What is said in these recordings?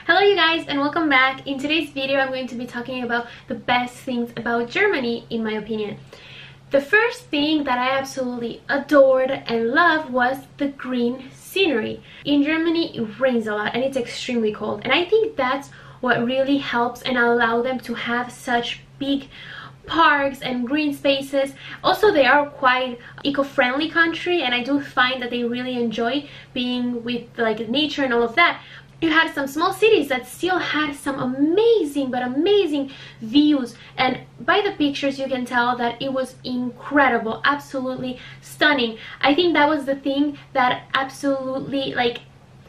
Hello you guys and welcome back. In today's video I'm going to be talking about the best things about Germany in my opinion. The first thing that I absolutely adored and loved was the green scenery. In Germany it rains a lot and it's extremely cold, and I think that's what really helps and allow them to have such big parks and green spaces. Also, they are quite eco-friendly country, and I do find that they really enjoy being with like nature and all of that. You had some small cities that still had some amazing views, and by the pictures you can tell that it was incredible, absolutely stunning. I think that was the thing that absolutely like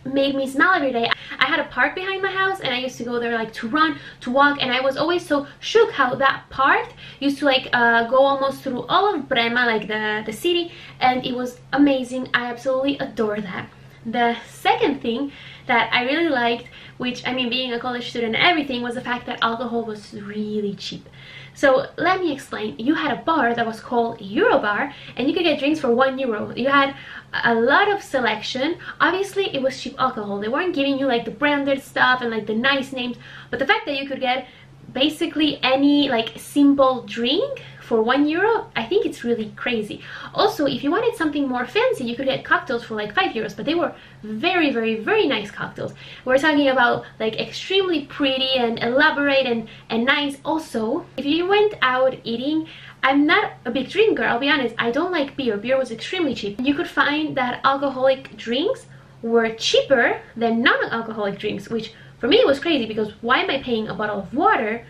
made me smile every day. I had a park behind my house and I used to go there like to run, to walk, and I was always so shook how that park used to like go almost through all of Bremen, like the city, and it was amazing. I absolutely adore that. The second thing that I really liked, which I mean being a college student and everything, was the fact that alcohol was really cheap. So let me explain. You had a bar that was called Euro Bar and you could get drinks for €1. You had a lot of selection. Obviously it was cheap alcohol. They weren't giving you like the branded stuff and like the nice names, but the fact that you could get basically any like simple drink for €1, I think it's really crazy. Also, if you wanted something more fancy, you could get cocktails for like €5, but they were very nice cocktails. We're talking about like extremely pretty and elaborate and nice. Also, if you went out eating, I'm not a big drinker, I'll be honest. I don't like beer. Beer was extremely cheap. You could find that alcoholic drinks were cheaper than non-alcoholic drinks, which for me was crazy, because why am I paying a bottle of water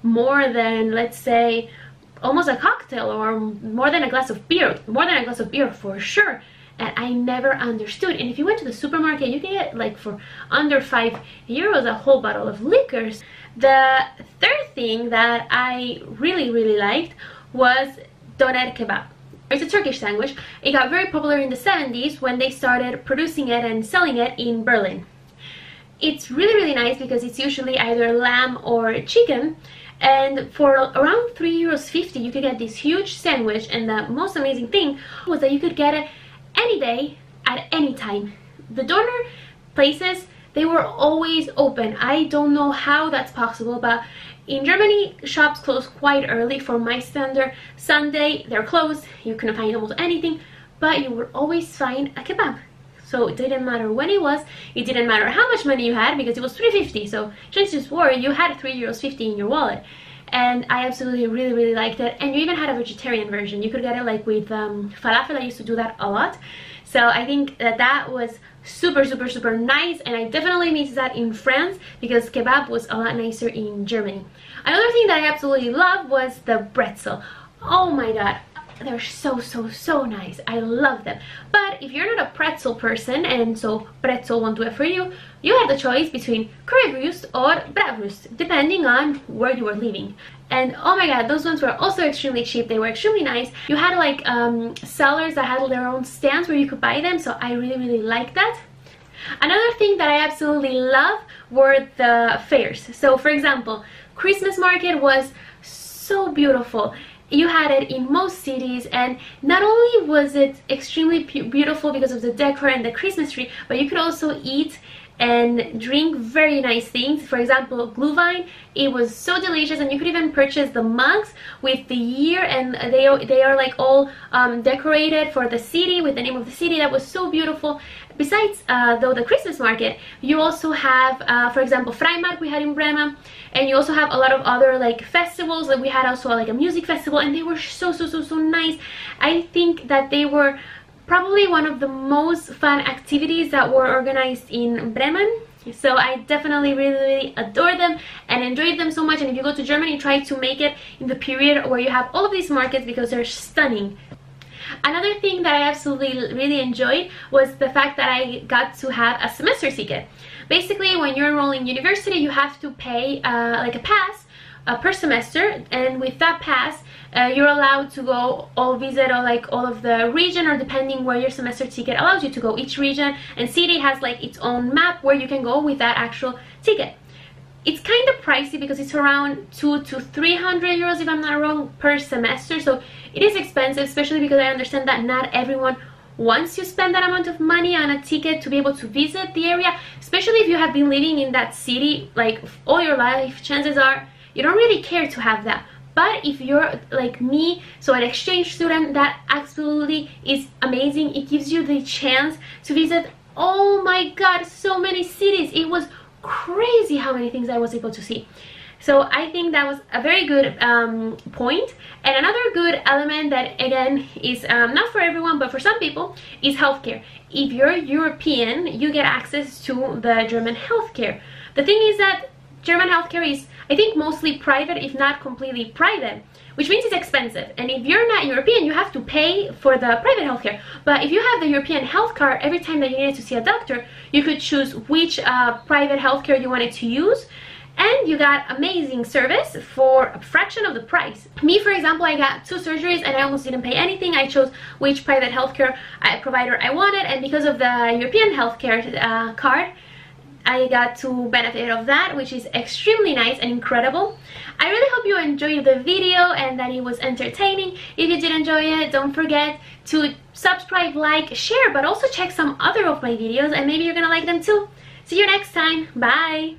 more than, let's say, almost a cocktail, or more than a glass of beer? More than a glass of beer for sure. And I never understood. And if you went to the supermarket, you can get like for under €5 a whole bottle of liquors. The third thing that I really liked was Dönner Kebab. It's a Turkish sandwich. It got very popular in the 70s when they started producing it and selling it in Berlin. It's really nice because it's usually either lamb or chicken, and for around €3.50 you could get this huge sandwich. And the most amazing thing was that you could get it any day at any time. The Döner places, they were always open. I don't know how that's possible, but in Germany shops close quite early. For my standard, Sunday they're closed, you couldn't find almost anything, but you would always find a kebab. So it didn't matter when it was, it didn't matter how much money you had, because it was €3.50, so chances were you had €3.50 in your wallet. And I absolutely really liked it. And you even had a vegetarian version. You could get it like with falafel. I used to do that a lot. So I think that was super nice, and I definitely miss that in France, because kebab was a lot nicer in Germany. Another thing that I absolutely loved was the Bretzel. Oh my god, they're so nice. I love them. But if you're not a pretzel person, and so Bretzel won't do it for you, you have the choice between Currywurst or Bratwurst, depending on where you were living. And oh my god, those ones were also extremely cheap. They were extremely nice. You had like sellers that had their own stands where you could buy them, so I really liked that. Another thing that I absolutely love were the fairs. So for example, Christmas market was so beautiful. You had it in most cities, and not only was it extremely beautiful because of the decor and the Christmas tree, but you could also eat and drink very nice things. For example, Glühwein, it was so delicious, and you could even purchase the mugs with the year, and they are like all decorated for the city with the name of the city. That was so beautiful. Besides though the Christmas market, you also have for example Freimarkt we had in Bremen, and you also have a lot of other like festivals. Like we had also like a music festival, and they were so nice. I think that they were probably one of the most fun activities that were organized in Bremen. So I definitely really adore them and enjoyed them so much. And if you go to Germany, try to make it in the period where you have all of these markets, because they're stunning. Another thing that I absolutely really enjoyed was the fact that I got to have a semester ticket. Basically, when you're enrolling in university, you have to pay like a pass per semester, and with that pass you're allowed to go visit all of the region, or depending where your semester ticket allows you to go. Each region and city has like its own map where you can go with that actual ticket. It's kind of pricey because it's around 200 to 300 euros if I'm not wrong per semester, so it is expensive, especially because I understand that not everyone once you spend that amount of money on a ticket to be able to visit the area, especially if you have been living in that city like all your life, chances are you don't really care to have that. But if you're like me, so an exchange student, that absolutely is amazing. It gives you the chance to visit, oh my god, so many cities. It was crazy how many things I was able to see. So I think that was a very good point. And another good element that, again, is not for everyone, but for some people, is healthcare. If you're European, you get access to the German healthcare. The thing is that German healthcare is, I think, mostly private, if not completely private, which means it's expensive. And if you're not European, you have to pay for the private healthcare. But if you have the European health card, every time that you needed to see a doctor, you could choose which private healthcare you wanted to use. And you got amazing service for a fraction of the price. Me, for example, I got 2 surgeries and I almost didn't pay anything. I chose which private healthcare provider I wanted, and because of the European healthcare card, I got to benefit of that, which is extremely nice and incredible. I really hope you enjoyed the video and that it was entertaining. If you did enjoy it, don't forget to subscribe, like, share, but also check some other of my videos and maybe you're gonna like them too. See you next time. Bye!